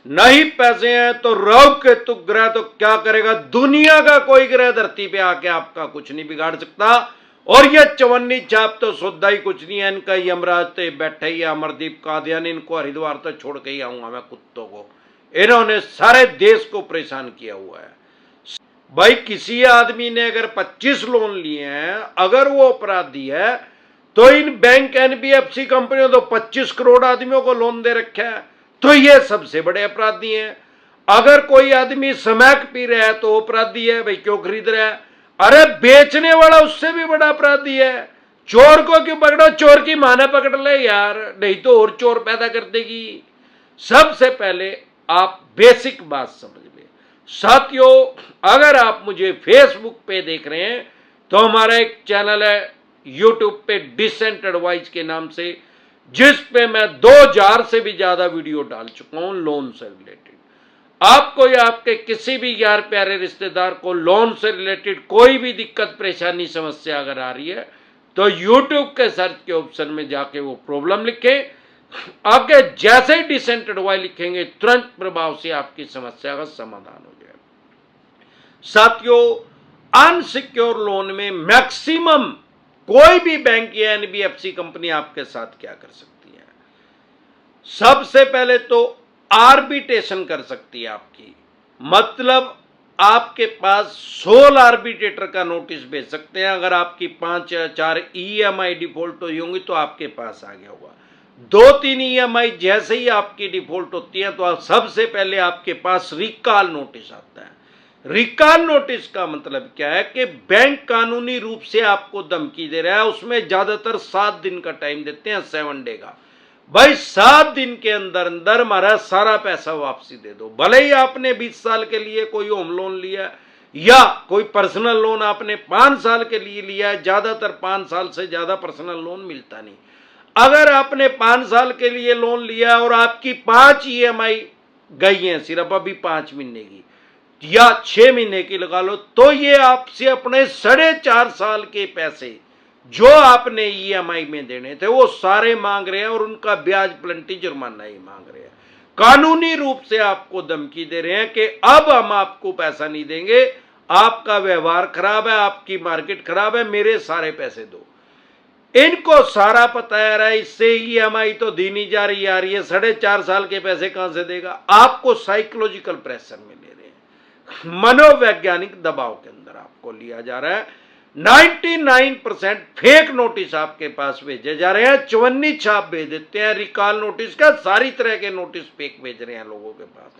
नहीं पैसे हैं तो राहु केतु ग्रह तो क्या करेगा, दुनिया का कोई ग्रह धरती पे आके आपका कुछ नहीं बिगाड़ सकता। और ये चवन्नी छाप तो सुद्धा ही कुछ नहीं है, इनका यमराज तो बैठे ही अमरदीप कादियानी, इनको हरिद्वार तो छोड़ के ही आऊंगा मैं कुत्तों को। इन्होंने सारे देश को परेशान किया हुआ है भाई। किसी आदमी ने अगर 25 लोन लिए हैं, अगर वो अपराधी है तो इन बैंक एनबीएफसी कंपनियों तो 25 करोड़ आदमियों को लोन दे रखा है, तो ये सबसे बड़े अपराधी हैं। अगर कोई आदमी समैक पी रहा है तो अपराधी है भाई, क्यों खरीद रहा है? अरे बेचने वाला उससे भी बड़ा अपराधी है। चोर को क्यों पकड़ो, चोर की माने पकड़ ले यार, नहीं तो और चोर पैदा कर देगी। सबसे पहले आप बेसिक बात समझ ले साथियों। अगर आप मुझे फेसबुक पे देख रहे हैं तो हमारा एक चैनल है यूट्यूब पे डिसेंट एडवाइस के नाम से, जिस पे मैं 2000 से भी ज्यादा वीडियो डाल चुका हूं लोन से रिलेटेड। आपको या आपके किसी भी यार प्यारे रिश्तेदार को लोन से रिलेटेड कोई भी दिक्कत परेशानी समस्या अगर आ रही है तो यूट्यूब के सर्च के ऑप्शन में जाके वो प्रॉब्लम लिखें। आगे जैसे ही डिसेंट एडवाइस लिखेंगे तुरंत प्रभाव से आपकी समस्या का समाधान हो जाएगा। साथियों, अनसिक्योर लोन में मैक्सिमम कोई भी बैंक या एनबीएफसी कंपनी आपके साथ क्या कर सकती है, सबसे पहले तो आर्बिट्रेशन कर सकती है आपकी। मतलब आपके पास 16 आर्बिट्रेटर का नोटिस भेज सकते हैं। अगर आपकी 5 या 4 ईएमआई डिफॉल्ट हुई होंगी तो आपके पास आ गया होगा। 2-3 ईएमआई जैसे ही आपकी डिफॉल्ट होती है तो सबसे पहले आपके पास रिकॉल नोटिस आता है। रिकॉल नोटिस का मतलब क्या है कि बैंक कानूनी रूप से आपको धमकी दे रहा है, उसमें ज्यादातर 7 दिन का टाइम देते हैं, 7 डे का। भाई 7 दिन के अंदर अंदर हमारा सारा पैसा वापसी दे दो। भले ही आपने 20 साल के लिए कोई होम लोन लिया या कोई पर्सनल लोन आपने 5 साल के लिए लिया है, ज्यादातर 5 साल से ज्यादा पर्सनल लोन मिलता नहीं। अगर आपने 5 साल के लिए लोन लिया और आपकी 5 ईएमआई गई हैं सिर्फ अभी 5 महीने की या 6 महीने की लगा लो, तो ये आपसे अपने 4.5 साल के पैसे जो आपने ईएमआई में देने थे वो सारे मांग रहे हैं और उनका ब्याज प्लंटी जुर्माना ही मांग रहे हैं। कानूनी रूप से आपको धमकी दे रहे हैं कि अब हम आपको पैसा नहीं देंगे, आपका व्यवहार खराब है, आपकी मार्केट खराब है, मेरे सारे पैसे दो। इनको सारा पता है, इससे ईएमआई तो दी नहीं जा रही आ रही है, 4.5 साल के पैसे कहां से देगा? आपको साइकोलॉजिकल प्रेशर में ले रहे हैं, मनोवैज्ञानिक दबाव के अंदर आपको लिया जा रहा है। 99% फेक नोटिस आपके पास भेजे जा रहे हैं, चवन्नी छाप भेज देते हैं, रिकॉल नोटिस का सारी तरह के नोटिस फेक भेज रहे हैं लोगों के पास।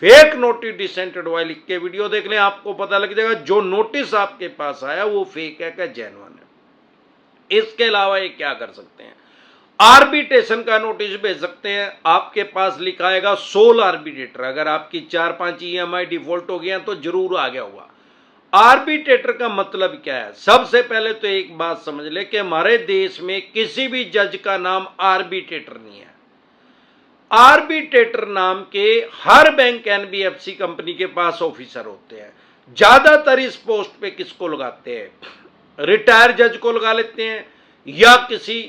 फेक नोटिस डिसेंट एडवाइस लिख के वीडियो देख लें, आपको पता लग जाएगा जो नोटिस आपके पास आया वो फेक है क्या जेन्युइन है। इसके अलावा ये क्या कर सकते हैं, आर्बिट्रेशन का नोटिस भेज सकते हैं। आपके पास लिखा आएगा 16 आर्बिट्रेटर, अगर आपकी 4-5 ईएमआई डिफॉल्ट हो गया तो जरूर आ गया होगा। आर्बिट्रेटर का मतलब क्या है? सबसे पहले तो एक बात समझ ले कि हमारे देश में किसी भी जज का नाम आर्बिट्रेटर नहीं है। आर्बिट्रेटर नाम के हर बैंक एनबीएफसी कंपनी के पास ऑफिसर होते हैं। ज्यादातर इस पोस्ट पे किसको लगाते हैं? रिटायर जज को लगा लेते हैं, या किसी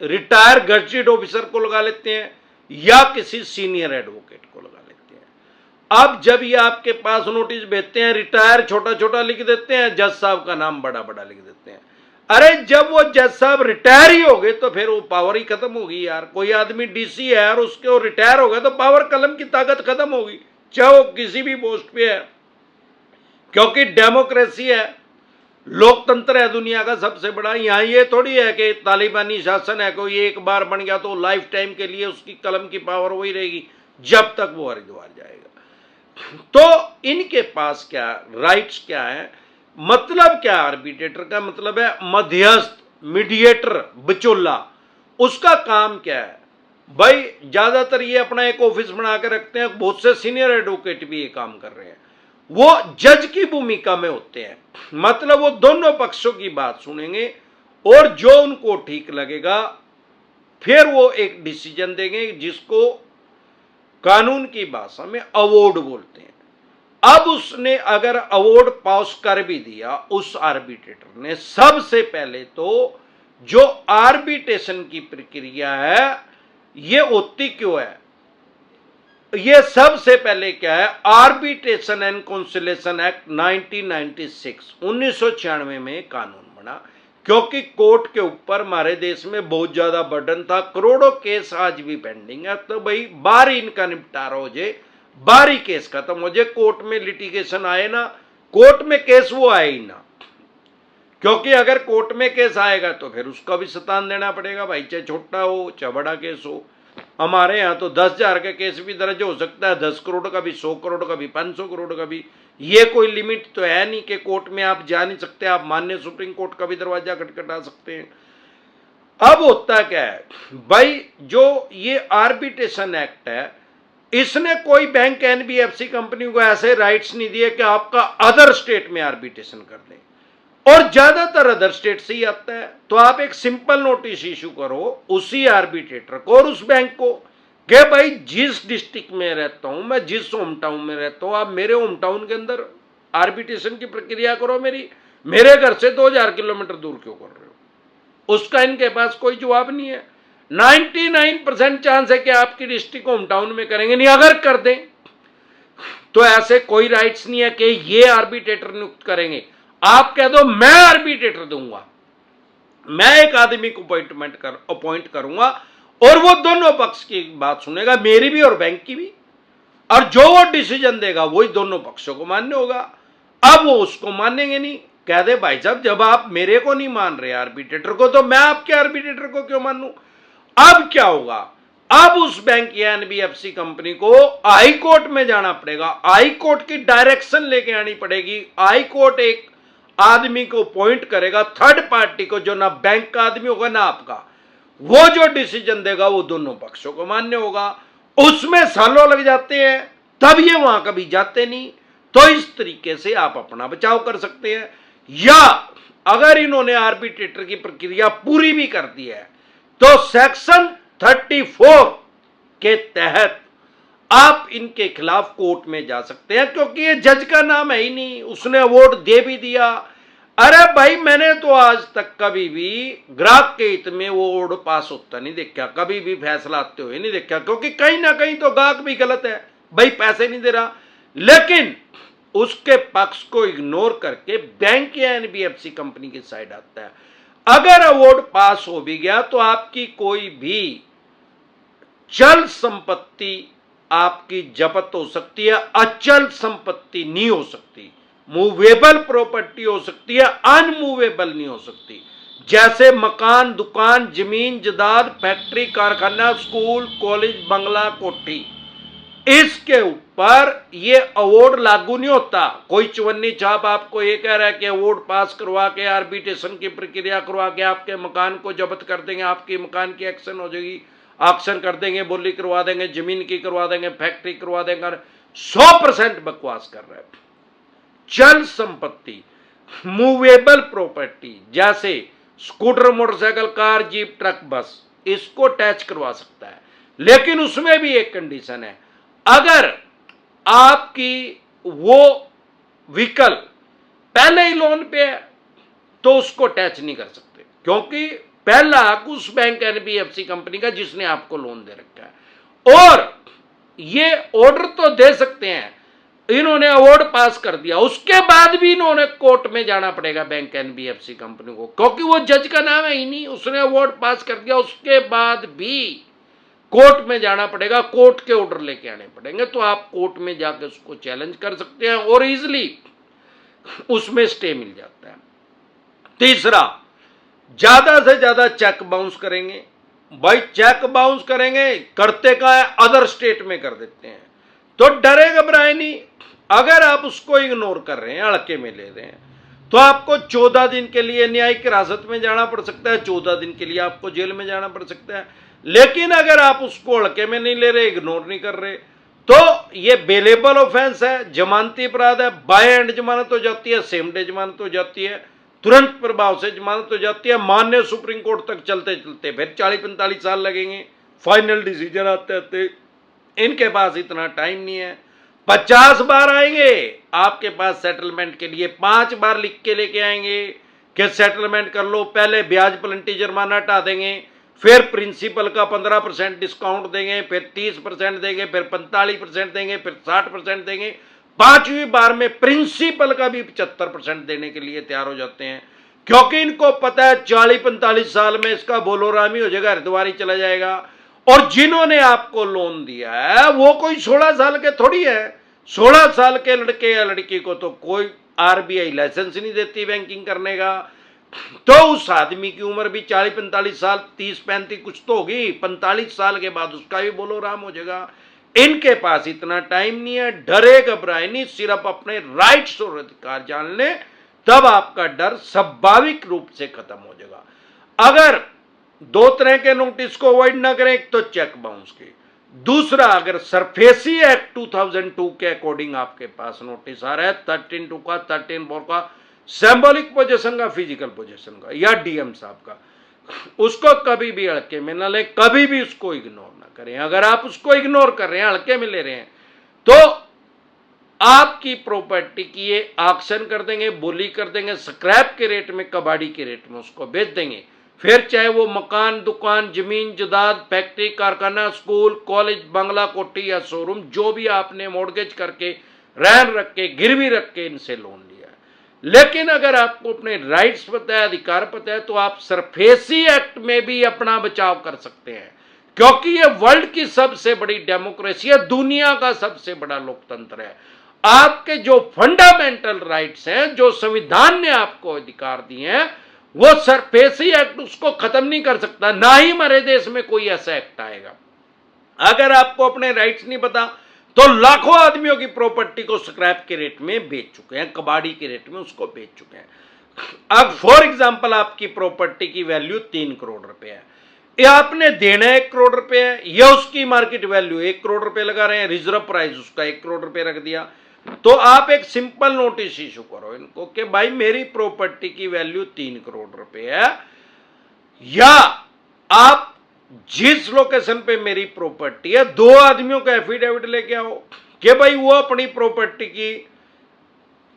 रिटायर गजेटेड ऑफिसर को लगा लेते हैं, या किसी सीनियर एडवोकेट को लगा लेते हैं। अब जब ये आपके पास नोटिस भेजते हैं, रिटायर छोटा छोटा लिख देते हैं, जज साहब का नाम बड़ा बड़ा लिख देते हैं। अरे जब वो जज साहब रिटायर ही हो गए तो फिर वो पावर ही खत्म होगी यार। कोई आदमी डीसी है और उसके वो रिटायर हो गए तो पावर कलम की ताकत खत्म होगी, चाहे वो किसी भी पोस्ट पे है, क्योंकि डेमोक्रेसी है, लोकतंत्र है दुनिया का सबसे बड़ा। यहां ये थोड़ी है कि तालिबानी शासन है, कोई एक बार बन गया तो लाइफ टाइम के लिए उसकी कलम की पावर वही रहेगी जब तक वो हरिद्वार जाएगा। तो इनके पास क्या राइट्स क्या है, मतलब क्या? आर्बिट्रेटर का मतलब है मध्यस्थ, मीडिएटर, बिचौला। उसका काम क्या है भाई? ज्यादातर ये अपना एक ऑफिस बना के रखते हैं, बहुत से सीनियर एडवोकेट भी ये काम कर रहे हैं, वो जज की भूमिका में होते हैं। मतलब वो दोनों पक्षों की बात सुनेंगे और जो उनको ठीक लगेगा फिर वो एक डिसीजन देंगे, जिसको कानून की भाषा में अवॉर्ड बोलते हैं। अब उसने अगर अवॉर्ड पास कर भी दिया उस आर्बिट्रेटर ने, सबसे पहले तो जो आर्बिट्रेशन की प्रक्रिया है ये होती क्यों है? ये सबसे पहले क्या है, आर्बिट्रेशन एंड कंसिलिएशन एक्ट 1996 1996 में कानून बना, क्योंकि कोर्ट के ऊपर हमारे देश में बहुत ज्यादा बर्डन था, करोड़ों केस आज भी पेंडिंग है। तो भाई बारी इनका निपटारा हो जाए, बारी केस खत्म हो जाए, कोर्ट में लिटिगेशन आए ना, कोर्ट में केस वो आए ही ना, क्योंकि अगर कोर्ट में केस आएगा तो फिर उसका भी सतान देना पड़ेगा भाई, चाहे छोटा हो चाहे बड़ा केस हो। हमारे यहाँ तो 10,000 का केस भी दर्ज हो सकता है, 10 करोड़ का भी, 100 करोड़ का भी, 500 करोड़ का भी। ये कोई लिमिट तो है नहीं कि कोर्ट में आप जा नहीं सकते, आप माननीय सुप्रीम कोर्ट का भी दरवाजा खटखटा सकते हैं। अब होता क्या है भाई, जो ये आर्बिट्रेशन एक्ट है, इसने कोई बैंक एनबीएफसी कंपनी को ऐसे राइट्स नहीं दिए कि आपका अदर स्टेट में आर्बिट्रेशन कर दें, और ज्यादातर अदर स्टेट से ही आता है। तो आप एक सिंपल नोटिस इशू करो उसी आर्बिट्रेटर को और उस बैंक को कि भाई जिस डिस्ट्रिक्ट में रहता हूं मैं, जिस होम टाउन में रहता हूं, आप मेरे होम टाउन के अंदर आर्बिट्रेशन की प्रक्रिया करो, मेरे घर से 2000 किलोमीटर दूर क्यों कर रहे हो। उसका इनके पास कोई जवाब नहीं है। 99% चांस है कि आपकी डिस्ट्रिक्ट होम टाउन में करेंगे नहीं, अगर कर दें तो ऐसे कोई राइट्स नहीं है कि ये आर्बिट्रेटर नियुक्त करेंगे। आप कह दो मैं आर्बिट्रेटर दूंगा, मैं एक आदमी को अपॉइंट करूंगा और वो दोनों पक्ष की बात सुनेगा, मेरी भी और बैंक की भी, और जो वो डिसीजन देगा वही दोनों पक्षों को मान्य होगा। अब वो उसको मानेंगे नहीं, कह दे भाई साहब जब आप मेरे को नहीं मान रहे आर्बिट्रेटर को, तो मैं आपके आर्बिट्रेटर को क्यों मानूं। अब क्या होगा, अब उस बैंक या एनबीएफसी कंपनी को हाई कोर्ट में जाना पड़ेगा, हाई कोर्ट की डायरेक्शन लेके आनी पड़ेगी। हाई कोर्ट एक आदमी को अपॉइंट करेगा, थर्ड पार्टी को, जो ना बैंक का आदमी होगा ना आपका, वो जो डिसीजन देगा वो दोनों पक्षों को मान्य होगा। उसमें सालों लग जाते हैं, तब ये वहां कभी जाते नहीं। तो इस तरीके से आप अपना बचाव कर सकते हैं। या अगर इन्होंने आर्बिट्रेटर की प्रक्रिया पूरी भी कर दी है तो सेक्शन 34 के तहत आप इनके खिलाफ कोर्ट में जा सकते हैं, क्योंकि ये जज का नाम है ही नहीं, उसने अवार्ड दे भी दिया। अरे भाई मैंने तो आज तक कभी भी ग्राहक के हित में वो अवार्ड पास होता नहीं देखा, कभी भी फैसला आते हुए नहीं देखा, क्योंकि कहीं ना कहीं तो ग्राहक भी गलत है भाई, पैसे नहीं दे रहा। लेकिन उसके पक्ष को इग्नोर करके बैंक या एनबीएफसी कंपनी की साइड आता है। अगर अवार्ड पास हो भी गया तो आपकी कोई भी चल संपत्ति आपकी जब्त हो सकती है, अचल संपत्ति नहीं हो सकती। मूवेबल प्रॉपर्टी हो सकती है, अनमूवेबल नहीं हो सकती। जैसे मकान, दुकान, जमीन जायदाद, फैक्ट्री, कारखाना, स्कूल, कॉलेज, बंगला, कोठी, इसके ऊपर ये अवार्ड लागू नहीं होता। कोई चवन्नी छाप आपको ये कह रहा है कि अवार्ड पास करवा के, आर्बिट्रेशन की प्रक्रिया करवा के आपके मकान को जब्त कर देंगे, आपके मकान की एक्शन हो जाएगी, ऑक्शन कर देंगे, बोली करवा देंगे, जमीन की करवा देंगे, फैक्ट्री करवा देंगे, 100% बकवास कर रहा है। चल संपत्ति, मूवेबल प्रॉपर्टी, जैसे scooter, motorcycle, car, jeep, truck, बस, इसको टैच करवा सकता है। लेकिन उसमें भी एक कंडीशन है, अगर आपकी वो व्हीकल पहले ही लोन पे है तो उसको टैच नहीं कर सकते, क्योंकि पहला हक उस बैंक एनबीएफसी कंपनी का जिसने आपको लोन दे रखा है। और ये ऑर्डर तो दे सकते हैं, इन्होंने अवार्ड पास कर दिया, उसके बाद भी इन्होंने कोर्ट में जाना पड़ेगा बैंक एनबीएफसी कंपनी को, क्योंकि वो जज का नाम है ही नहीं, उसने अवार्ड पास कर दिया, उसके बाद भी कोर्ट में जाना पड़ेगा, कोर्ट के ऑर्डर लेके आने पड़ेंगे। तो आप कोर्ट में जाकर उसको चैलेंज कर सकते हैं और इजिली उसमें स्टे मिल जाता है। तीसरा, ज्यादा से ज्यादा चेक बाउंस करेंगे। भाई चेक बाउंस करेंगे, करते का है अदर स्टेट में कर देते हैं, तो डरे घबराए नहीं। अगर आप उसको इग्नोर कर रहे हैं, हल्के में ले रहे हैं, तो आपको 14 दिन के लिए न्यायिक हिरासत में जाना पड़ सकता है, 14 दिन के लिए आपको जेल में जाना पड़ सकता है। लेकिन अगर आप उसको हल्के में नहीं ले रहे, इग्नोर नहीं कर रहे, तो ये बेलेबल ऑफेंस है, जमानती अपराध है। बाय एंड जमानत हो जाती है, सेम डे जमानत हो जाती है, तुरंत प्रभाव से जमानत हो जाती है। माननीय सुप्रीम कोर्ट तक चलते चलते फिर 40-45 साल लगेंगे, फाइनल डिसीजन आते आते। इनके पास इतना टाइम नहीं है। 50 बार आएंगे आपके पास सेटलमेंट के लिए, 5 बार लिख के लेके आएंगे कि सेटलमेंट कर लो, पहले ब्याज प्लंटी जुर्माना हटा देंगे, फिर प्रिंसिपल का 15% डिस्काउंट देंगे, फिर 30% देंगे, फिर 45% देंगे, फिर 60% देंगे। 5वीं बार में प्रिंसिपल का भी 75% देने के लिए तैयार हो जाते हैं, क्योंकि इनको पता है 40-45 साल में इसका बोलोराम ही हो जाएगा, हरिद्वार ही चला जाएगा। और जिन्होंने आपको लोन दिया है वो कोई 16 साल के थोड़ी है। 16 साल के लड़के या लड़की को तो कोई आरबीआई लाइसेंस नहीं देती बैंकिंग करने का। तो उस आदमी की उम्र भी 40-45 साल, 30-35 कुछ तो होगी। 45 साल के बाद उसका भी बोलोराम हो जाएगा। इनके पास इतना टाइम नहीं है, डरे घबराए नहीं, सिर्फ अपने राइट्स और अधिकार जान ले, तब आपका डर स्वाभाविक रूप से खत्म हो जाएगा। अगर 2 तरह के नोटिस को अवॉइड ना करें, एक तो चेक बाउंस की, दूसरा अगर सरफेसी एक्ट 2002 के अकॉर्डिंग आपके पास नोटिस आ रहा है 13(2) का, 13(4) का, सिंबॉलिक पोजीशन का, फिजिकल पोजीशन का या डीएम साहब का, उसको कभी भी हल्के में ना लें, कभी भी उसको इग्नोर ना करें। अगर आप उसको इग्नोर कर रहे हैं, हल्के में ले रहे हैं, तो आपकी प्रॉपर्टी की ये ऑक्शन कर देंगे, बोली कर देंगे, स्क्रैप के रेट में, कबाड़ी के रेट में उसको बेच देंगे। फिर चाहे वो मकान, दुकान, जमीन जायदाद, फैक्ट्री, कारखाना, स्कूल, कॉलेज, बंगला, कोठी या शोरूम, जो भी आपने मॉर्गेज करके, रहन रख के, गिरवी रख के इनसे लोन लिया है। लेकिन अगर आपको अपने राइट्स पता है, अधिकार पता है, तो आप सरफेसी एक्ट में भी अपना बचाव कर सकते हैं, क्योंकि ये वर्ल्ड की सबसे बड़ी डेमोक्रेसी है, दुनिया का सबसे बड़ा लोकतंत्र है। आपके जो फंडामेंटल राइट्स हैं, जो संविधान ने आपको अधिकार दिए हैं, वो सरफेसी एक्ट उसको खत्म नहीं कर सकता, ना ही हमारे देश में कोई ऐसा एक्ट आएगा। अगर आपको अपने राइट्स नहीं पता, तो लाखों आदमियों की प्रॉपर्टी को स्क्रैप के रेट में बेच चुके हैं, कबाड़ी के रेट में उसको बेच चुके हैं। अब फॉर एग्जांपल आपकी प्रॉपर्टी की वैल्यू 3 करोड़ रुपए है, ये आपने देना 1 करोड़ रुपए है, या उसकी मार्केट वैल्यू 1 करोड़ रुपए लगा रहे हैं, रिजर्व प्राइस उसका 1 करोड़ रुपए रख दिया, तो आप एक सिंपल नोटिस इशू करो इनको कि भाई मेरी प्रॉपर्टी की वैल्यू 3 करोड़ रुपए है, या आप जिस लोकेशन पे मेरी प्रॉपर्टी है 2 आदमियों का एफिडेविट लेके आओ कि भाई वो अपनी प्रॉपर्टी की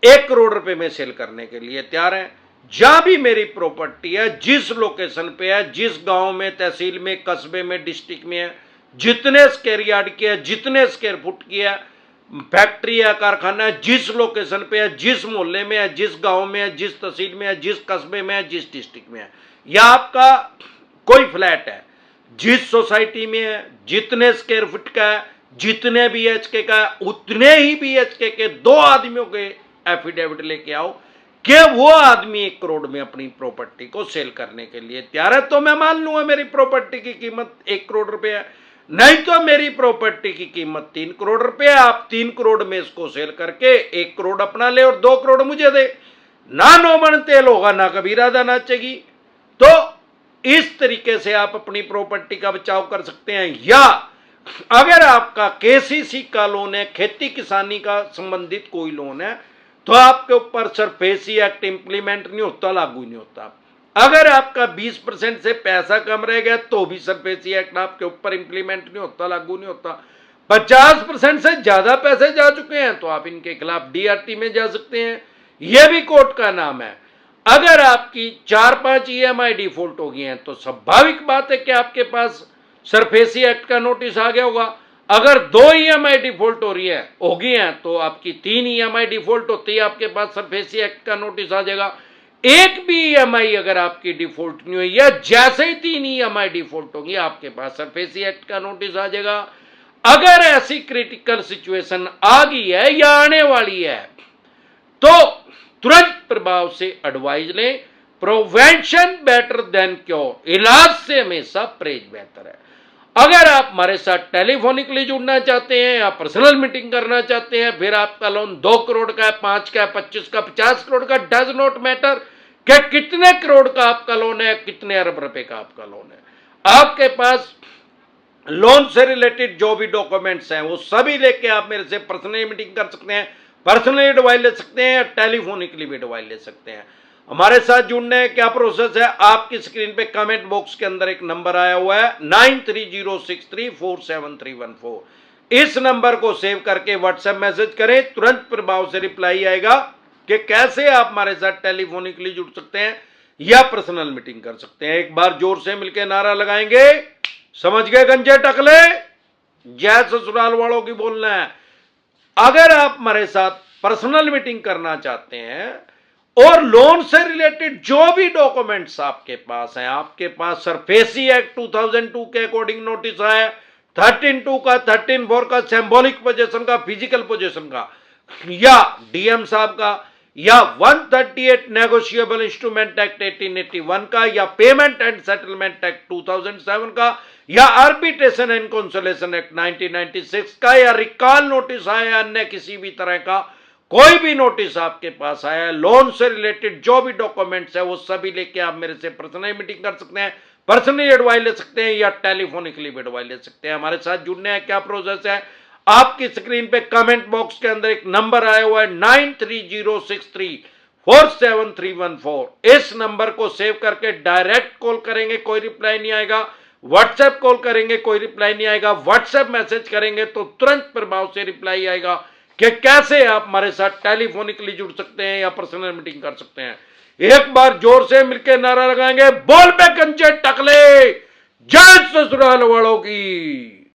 1 करोड़ रुपए में सेल करने के लिए तैयार है। जहां भी मेरी प्रॉपर्टी है, जिस लोकेशन पे है, जिस गांव में, तहसील में, कस्बे में, डिस्ट्रिक्ट में है, जितने स्क्वायर यार्ड की है, जितने स्क्वायर फुट की है, फैक्ट्री या कारखाना है, जिस लोकेशन पे है, जिस मोहल्ले में है, जिस गांव में है, जिस तहसील में है, जिस कस्बे में है, जिस डिस्ट्रिक्ट में है, या आपका कोई फ्लैट है, जिस सोसाइटी में है, जितने स्क्वायर फुट का है, जितने बीएचके का है, उतने ही बीएचके के 2 आदमियों के एफिडेविट लेके आओ कि वो आदमी 1 करोड़ में अपनी प्रॉपर्टी को सेल करने के लिए तैयार है, तो मैं मान लूंगा मेरी प्रॉपर्टी की कीमत 1 करोड़ रुपए है। नहीं तो मेरी प्रॉपर्टी की कीमत 3 करोड़ रुपए है, आप 3 करोड़ में इसको सेल करके 1 करोड़ अपना ले और 2 करोड़ मुझे दे, ना नो मन तेल होगा, ना कभी राधा नाचेगी। तो इस तरीके से आप अपनी प्रॉपर्टी का बचाव कर सकते हैं। या अगर आपका केसीसी का लोन है, खेती किसानी का संबंधित कोई लोन है, तो आपके ऊपर सरफेसी एक्ट इंप्लीमेंट नहीं होता, लागू नहीं होता। अगर आपका 20% से पैसा कम रह गया तो भी सरफेसी एक्ट आपके ऊपर इंप्लीमेंट नहीं होता, लागू नहीं होता। 50% से ज्यादा पैसे जा चुके हैं तो आप इनके खिलाफ डीआरटी में जा सकते हैं, यह भी कोर्ट का नाम है। अगर आपकी 4-5 ईएमआई डिफॉल्ट हो गई हैं तो स्वाभाविक बात है कि आपके पास सरफेसी एक्ट का नोटिस आ गया होगा। अगर 2 ईएमआई डिफॉल्ट हो गई हैं तो आपकी 3 ईएमआई डिफॉल्ट होती है, आपके पास सरफेसी एक्ट का नोटिस आ जाएगा। एक भी ईएमआई अगर आपकी डिफॉल्ट नहीं हुई है, जैसे ही 3 ईएमआई डिफॉल्ट होगी आपके पास सरफेसी एक्ट का नोटिस आ जाएगा। अगर ऐसी क्रिटिकल सिचुएशन आ गई है या आने वाली है तो तुरंत प्रभाव से एडवाइज लें। प्रिवेंशन बेटर देन क्योर, इलाज से हमेशा परहेज बेहतर है। अगर आप हमारे साथ टेलीफोनिकली जुड़ना चाहते हैं या पर्सनल मीटिंग करना चाहते हैं, फिर आपका लोन 2 करोड़ का है, 5 का है, 25 का, 50 करोड़ का, डज नॉट मैटर कि कितने करोड़ का आपका लोन है, कितने अरब रुपए का आपका लोन है। आपके पास लोन से रिलेटेड जो भी डॉक्यूमेंट्स हैं वो सभी लेके आप मेरे से पर्सनली मीटिंग कर सकते हैं, पर्सनली एडवाइस ले सकते हैं, टेलीफोनिकली भी एडवाइस ले सकते हैं। हमारे साथ जुड़ने क्या प्रोसेस है, आपकी स्क्रीन पे कमेंट बॉक्स के अंदर एक नंबर आया हुआ है 9306347314। इस नंबर को सेव करके व्हाट्सएप मैसेज करें, तुरंत प्रभाव से रिप्लाई आएगा कि कैसे आप हमारे साथ टेलीफोनिकली जुड़ सकते हैं, या पर्सनल मीटिंग कर सकते हैं। एक बार जोर से मिलकर नारा लगाएंगे, समझ गए गंजे टकले? जय ससुराल वालों की बोलना है। अगर आप हमारे साथ पर्सनल मीटिंग करना चाहते हैं और लोन से रिलेटेड जो भी डॉक्यूमेंट्स आपके पास हैं, आपके पास सरफेसी एक्ट 2002 के अकॉर्डिंग नोटिस आया, 13(2) का, 13(4) का, सिंबॉलिक पोजीशन का, फिजिकल पोजीशन का, या डीएम साहब का, या 138 नेगोशिएबल इंस्ट्रूमेंट एक्ट 1881 का, या पेमेंट एंड सेटलमेंट एक्ट 2007 का, या आर्बिट्रेशन एंड कंसोलेशन एक्ट 1996 का, या रिकॉल नोटिस आया, अन्य किसी भी तरह का कोई भी नोटिस आपके पास आया है, लोन से रिलेटेड जो भी डॉक्यूमेंट्स है वो सभी लेके आप मेरे से पर्सनली मीटिंग कर सकते हैं, पर्सनली एडवाइस ले सकते हैं या टेलीफोनिकली भी एडवाइस ले सकते हैं। हमारे साथ जुड़ने का क्या प्रोसेस है, आपकी स्क्रीन पे कमेंट बॉक्स के अंदर एक नंबर आया हुआ है 9306347314। इस नंबर को सेव करके डायरेक्ट कॉल करेंगे, कोई रिप्लाई नहीं आएगा। व्हाट्सएप कॉल करेंगे, कोई रिप्लाई नहीं आएगा। व्हाट्सएप मैसेज करेंगे तो तुरंत प्रभाव से रिप्लाई आएगा कि कैसे आप हमारे साथ टेलीफोनिकली जुड़ सकते हैं या पर्सनल मीटिंग कर सकते हैं। एक बार जोर से मिलकर नारा लगाएंगे, बोल पे कंचे टकले, जय ससुराल वालों की।